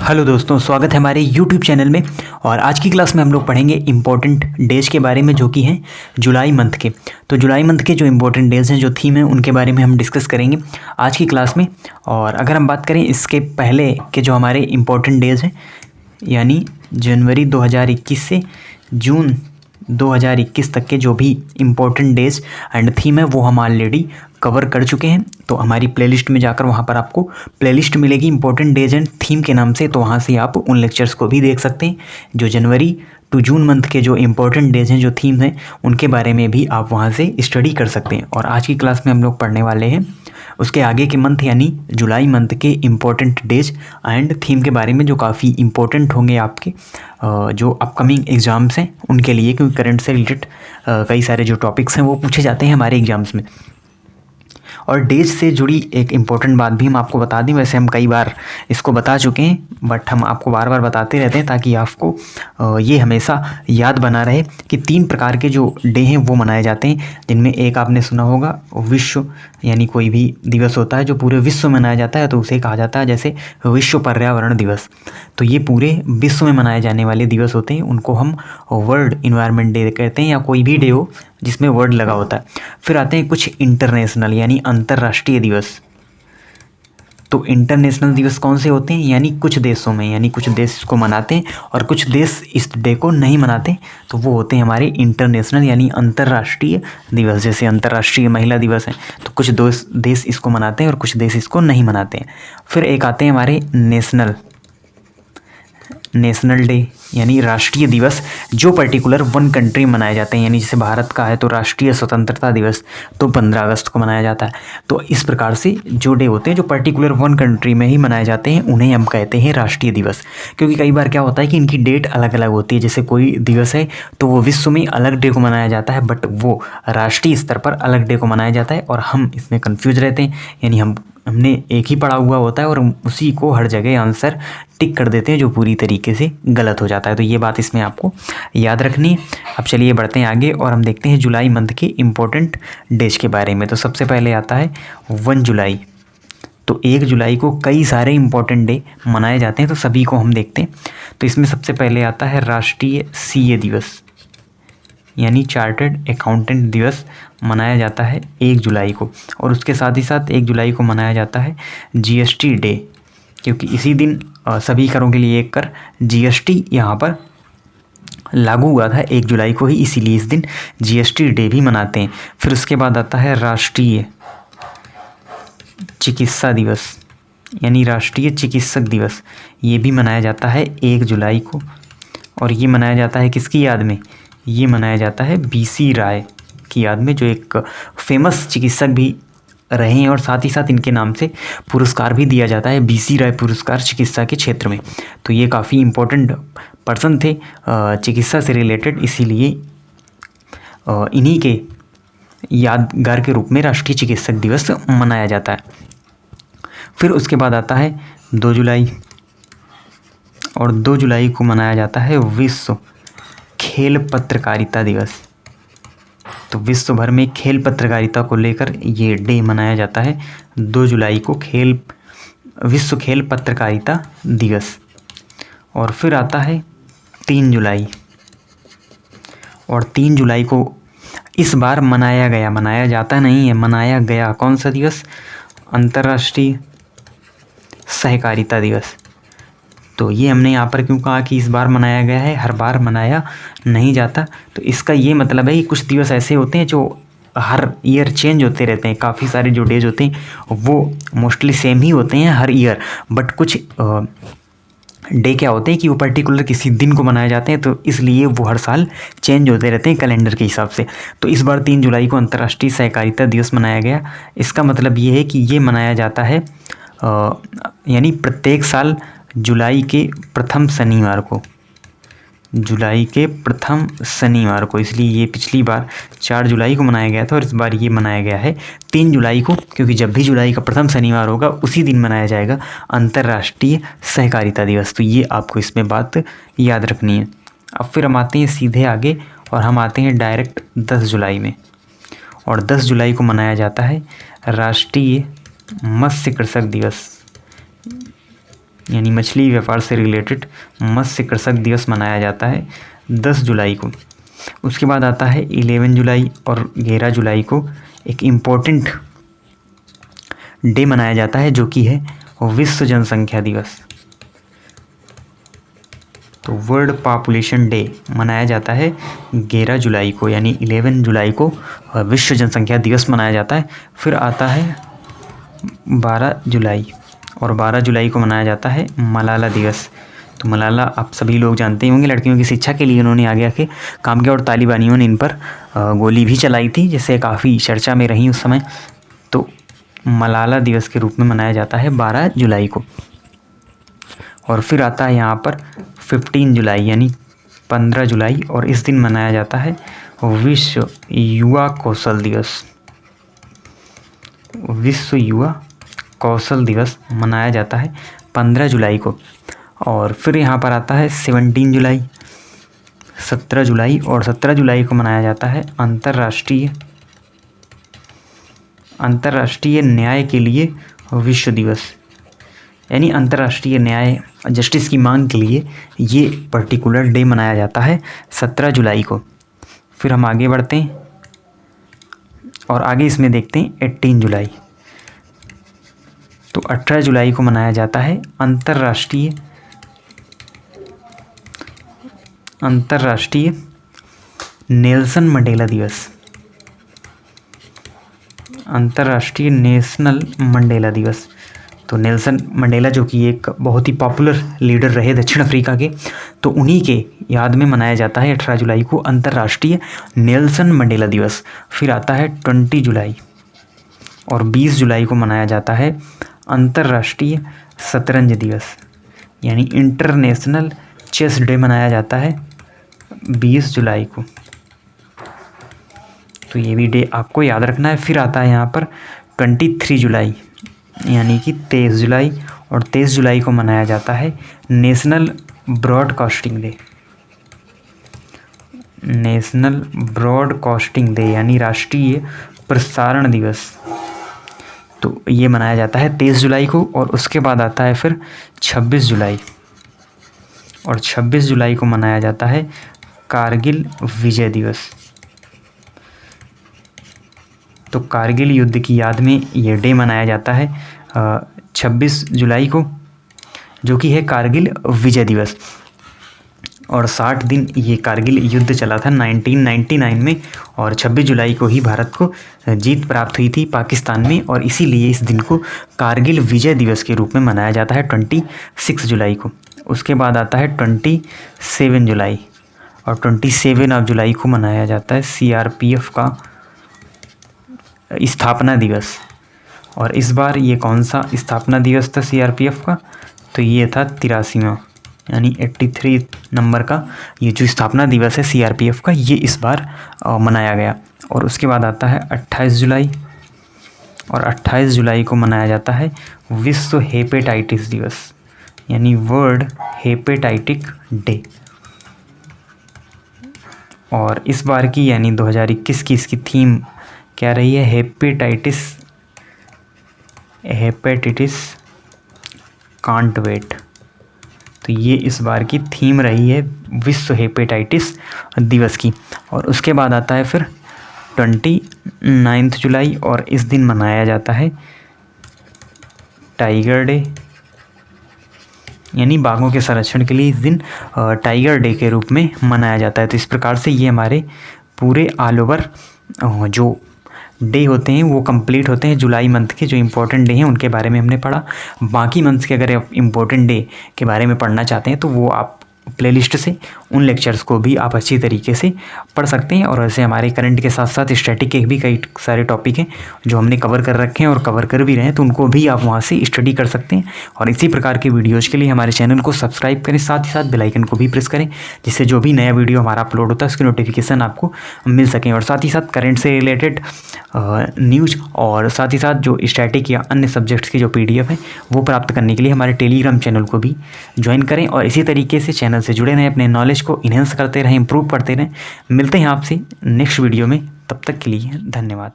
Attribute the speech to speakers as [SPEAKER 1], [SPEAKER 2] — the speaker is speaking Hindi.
[SPEAKER 1] हेलो दोस्तों, स्वागत है हमारे YouTube चैनल में। और आज की क्लास में हम लोग पढ़ेंगे इम्पोर्टेंट डेज के बारे में, जो कि हैं जुलाई मंथ के। तो जुलाई मंथ के जो इम्पोर्टेंट डेज हैं, जो थीम है, उनके बारे में हम डिस्कस करेंगे आज की क्लास में। और अगर हम बात करें इसके पहले के जो हमारे इम्पोर्टेंट डेज हैं, यानी जनवरी 2021 से जून 2021 तक के जो भी इम्पोर्टेंट डेज एंड थीम है, वो हम ऑलरेडी कवर कर चुके हैं। तो हमारी प्लेलिस्ट में जाकर वहाँ पर आपको प्लेलिस्ट मिलेगी इम्पोर्टेंट डेज एंड थीम के नाम से। तो वहाँ से आप उन लेक्चर्स को भी देख सकते हैं। जो जनवरी टू जून मंथ के जो इम्पोर्टेंट डेज हैं, जो थीम हैं, उनके बारे में भी आप वहाँ से स्टडी कर सकते हैं। और आज की क्लास में हम लोग पढ़ने वाले हैं उसके आगे के मंथ, यानी जुलाई मंथ के इम्पोर्टेंट डेज एंड थीम के बारे में, जो काफ़ी इम्पोर्टेंट होंगे आपके जो अपकमिंग एग्ज़ाम्स हैं उनके लिए, क्योंकि करंट से रिलेटेड कई सारे जो टॉपिक्स हैं वो पूछे जाते हैं हमारे एग्ज़ाम्स में। और डेज से जुड़ी एक इम्पॉर्टेंट बात भी हम आपको बता दें। वैसे हम कई बार इसको बता चुके हैं, बट हम आपको बार बार बताते रहते हैं ताकि आपको ये हमेशा याद बना रहे कि 3 प्रकार के जो डे हैं वो मनाए जाते हैं, जिनमें एक आपने सुना होगा विश्व, यानी कोई भी दिवस होता है जो पूरे विश्व में मनाया जाता है तो उसे कहा जाता है जैसे विश्व पर्यावरण दिवस। तो ये पूरे विश्व में मनाए जाने वाले दिवस होते हैं, उनको हम वर्ल्ड इन्वायरमेंट डे कहते हैं, या कोई भी डे हो जिसमें वर्ड लगा होता है। फिर आते हैं कुछ इंटरनेशनल, यानी अंतर्राष्ट्रीय दिवस। तो इंटरनेशनल दिवस कौन से होते हैं, यानी कुछ देशों में, यानी कुछ देश इसको मनाते हैं और कुछ देश इस डे को नहीं मनाते, तो वो होते हैं हमारे इंटरनेशनल यानी अंतर्राष्ट्रीय दिवस। जैसे अंतर्राष्ट्रीय महिला दिवस है, तो कुछ देश इसको मनाते हैं और कुछ देश इसको नहीं मनाते हैं। फिर एक आते हैं हमारे नेशनल डे, यानी राष्ट्रीय दिवस, जो पर्टिकुलर वन कंट्री मनाए जाते हैं। यानी जैसे भारत का है तो राष्ट्रीय स्वतंत्रता दिवस तो 15 अगस्त को मनाया जाता है। तो इस प्रकार से जो डे होते हैं जो पर्टिकुलर वन कंट्री में ही मनाए जाते हैं, उन्हें हम कहते हैं राष्ट्रीय दिवस। क्योंकि कई बार क्या होता है कि इनकी डेट अलग अलग होती है। जैसे कोई दिवस है तो वो विश्व में अलग डे को मनाया जाता है, बट वो राष्ट्रीय स्तर पर अलग डे को मनाया जाता है, और हम इसमें कन्फ्यूज रहते हैं। यानी हमने एक ही पढ़ा हुआ होता है और उसी को हर जगह आंसर टिक कर देते हैं, जो पूरी तरीके से गलत हो जाता है। तो ये बात इसमें आपको याद रखनी है। अब चलिए बढ़ते हैं आगे और हम देखते हैं जुलाई मंथ के इम्पोर्टेंट डेज के बारे में। तो सबसे पहले आता है 1 जुलाई। तो 1 जुलाई को कई सारे इम्पोर्टेंट डे मनाए जाते हैं, तो सभी को हम देखते हैं। तो इसमें सबसे पहले आता है राष्ट्रीय CA दिवस, यानी चार्टर्ड अकाउंटेंट दिवस मनाया जाता है 1 जुलाई को। और उसके साथ ही साथ 1 जुलाई को मनाया जाता है GST डे, क्योंकि इसी दिन सभी करों के लिए एक कर GST यहाँ पर लागू हुआ था 1 जुलाई को ही, इसीलिए इस दिन GST डे भी मनाते हैं। फिर उसके बाद आता है राष्ट्रीय चिकित्सा दिवस, यानी राष्ट्रीय चिकित्सक दिवस। ये भी मनाया जाता है 1 जुलाई को, और ये मनाया जाता है किसकी याद में? ये मनाया जाता है BC राय की याद में, जो एक फेमस चिकित्सक भी रहे हैं, और साथ ही साथ इनके नाम से पुरस्कार भी दिया जाता है, BC राय पुरस्कार चिकित्सा के क्षेत्र में। तो ये काफ़ी इम्पोर्टेंट पर्सन थे चिकित्सा से रिलेटेड, इसीलिए इन्हीं के यादगार के रूप में राष्ट्रीय चिकित्सक दिवस मनाया जाता है। फिर उसके बाद आता है 2 जुलाई, और 2 जुलाई को मनाया जाता है विश्व खेल पत्रकारिता दिवस। तो विश्व भर में खेल पत्रकारिता को लेकर ये डे मनाया जाता है 2 जुलाई को, विश्व खेल पत्रकारिता दिवस। और फिर आता है 3 जुलाई, और 3 जुलाई को इस बार मनाया जाता नहीं है, मनाया गया कौन सा दिवस? अंतर्राष्ट्रीय सहकारिता दिवस। तो ये हमने यहाँ पर क्यों कहा कि इस बार मनाया गया है, हर बार मनाया नहीं जाता। तो इसका ये मतलब है कि कुछ दिवस ऐसे होते हैं जो हर ईयर चेंज होते रहते हैं। काफ़ी सारे जो डेज होते हैं वो मोस्टली सेम ही होते हैं हर ईयर, बट कुछ डे क्या होते हैं कि वो पर्टिकुलर किसी दिन को मनाए जाते हैं, तो इसलिए वो हर साल चेंज होते रहते हैं कैलेंडर के हिसाब से। तो इस बार 3 जुलाई को अंतर्राष्ट्रीय सहकारिता दिवस मनाया गया। इसका मतलब ये है कि ये मनाया जाता है यानी प्रत्येक साल जुलाई के प्रथम शनिवार को, इसलिए ये पिछली बार 4 जुलाई को मनाया गया था और इस बार ये मनाया गया है 3 जुलाई को, क्योंकि जब भी जुलाई का प्रथम शनिवार होगा उसी दिन मनाया जाएगा अंतर्राष्ट्रीय सहकारिता दिवस। तो ये आपको इसमें बात याद रखनी है। अब फिर हम आते हैं सीधे आगे और हम आते हैं डायरेक्ट 10 जुलाई में, और 10 जुलाई को मनाया जाता है राष्ट्रीय मत्स्य कृषक दिवस, यानी मछली व्यापार से रिलेटेड मत्स्य कृषक दिवस मनाया जाता है 10 जुलाई को। उसके बाद आता है 11 जुलाई और 11 जुलाई को एक इम्पोर्टेंट डे मनाया जाता है जो कि है विश्व जनसंख्या दिवस। तो वर्ल्ड पॉपुलेशन डे मनाया जाता है 11 जुलाई को, यानी 11 जुलाई को विश्व जनसंख्या दिवस मनाया जाता है। फिर आता है 12 जुलाई और 12 जुलाई को मनाया जाता है मलाला दिवस। तो मलाला आप सभी लोग जानते होंगे, लड़कियों की शिक्षा के लिए उन्होंने आगे आके काम किया और तालिबानियों ने इन पर गोली भी चलाई थी, जिससे काफ़ी चर्चा में रही उस समय। तो मलाला दिवस के रूप में मनाया जाता है 12 जुलाई को। और फिर आता है यहाँ पर 15 जुलाई यानी 15 जुलाई, और इस दिन मनाया जाता है विश्व युवा कौशल दिवस। विश्व युवा कौशल दिवस मनाया जाता है 15 जुलाई को। और फिर यहाँ पर आता है 17 जुलाई, 17 जुलाई, और 17 जुलाई को मनाया जाता है अंतर्राष्ट्रीय न्याय के लिए विश्व दिवस। यानी अंतर्राष्ट्रीय न्याय, जस्टिस की मांग के लिए ये पर्टिकुलर डे मनाया जाता है 17 जुलाई को। फिर हम आगे बढ़ते हैं और आगे इसमें देखते हैं 18 जुलाई। तो 18 जुलाई को मनाया जाता है अंतर्राष्ट्रीय नेल्सन मंडेला दिवस। अंतर्राष्ट्रीय नेशनल मंडेला दिवस। तो नेल्सन मंडेला जो कि एक बहुत ही पॉपुलर लीडर रहे दक्षिण अफ्रीका के, तो उन्हीं के याद में मनाया जाता है 18 जुलाई को अंतर्राष्ट्रीय नेल्सन मंडेला दिवस। फिर आता है 20 जुलाई और 20 जुलाई को मनाया जाता है अंतर्राष्ट्रीय शतरंज दिवस, यानी इंटरनेशनल चेस डे मनाया जाता है 20 जुलाई को। तो ये भी डे आपको याद रखना है। फिर आता है यहाँ पर 23 जुलाई यानी कि 23 जुलाई, और 23 जुलाई को मनाया जाता है national broadcasting day. National broadcasting day यानी राष्ट्रीय प्रसारण दिवस। तो ये मनाया जाता है 23 जुलाई को। और उसके बाद आता है फिर 26 जुलाई, और 26 जुलाई को मनाया जाता है कारगिल विजय दिवस। तो कारगिल युद्ध की याद में ये डे मनाया जाता है 26 जुलाई को, जो कि है कारगिल विजय दिवस। और 60 दिन ये कारगिल युद्ध चला था 1999 में, और 26 जुलाई को ही भारत को जीत प्राप्त हुई थी पाकिस्तान में, और इसीलिए इस दिन को कारगिल विजय दिवस के रूप में मनाया जाता है 26 जुलाई को। उसके बाद आता है 27 जुलाई, और 27 जुलाई को मनाया जाता है CRPF का स्थापना दिवस। और इस बार ये कौन सा स्थापना दिवस था CRPF का? तो ये था 83वां, यानी 83 नंबर का ये जो स्थापना दिवस है CRPF का, ये इस बार मनाया गया। और उसके बाद आता है 28 जुलाई, और 28 जुलाई को मनाया जाता है विश्व हेपेटाइटिस दिवस, यानी वर्ल्ड हेपेटाइटिक डे। और इस बार की यानी 2021 की इसकी थीम क्या रही है? Hepatitis can't wait. तो ये इस बार की थीम रही है विश्व हेपेटाइटिस दिवस की। और उसके बाद आता है फिर 29 जुलाई, और इस दिन मनाया जाता है टाइगर डे, यानी बाघों के संरक्षण के लिए इस दिन टाइगर डे के रूप में मनाया जाता है। तो इस प्रकार से ये हमारे पूरे ऑल ओवर जो डे होते हैं वो कंप्लीट होते हैं। जुलाई मंथ के जो इम्पोर्टेंट डे हैं उनके बारे में हमने पढ़ा। बाकी मंथ्स के अगर आप इम्पोर्टेंट डे के बारे में पढ़ना चाहते हैं तो वो आप प्लेलिस्ट से उन लेक्चर्स को भी आप अच्छी तरीके से पढ़ सकते हैं। और ऐसे हमारे करंट के साथ साथ स्टैटिक के भी कई सारे टॉपिक हैं जो हमने कवर कर रखे हैं और कवर कर भी रहे हैं, तो उनको भी आप वहाँ से स्टडी कर सकते हैं। और इसी प्रकार के वीडियोज़ के लिए हमारे चैनल को सब्सक्राइब करें, साथ ही साथ बेल आइकन को भी प्रेस करें, जिससे जो भी नया वीडियो हमारा अपलोड होता है उसकी नोटिफिकेशन आपको मिल सकें। और साथ ही साथ करंट से रिलेटेड न्यूज़ और साथ ही साथ जो स्टैटिक या अन्य सब्जेक्ट्स की जो PDF है वो प्राप्त करने के लिए हमारे टेलीग्राम चैनल को भी ज्वाइन करें। और इसी तरीके से चैनल से जुड़े रहें, अपने नॉलेज को इन्हेंस करते रहें, इंप्रूव करते रहें। मिलते हैं आपसे नेक्स्ट वीडियो में, तब तक के लिए धन्यवाद।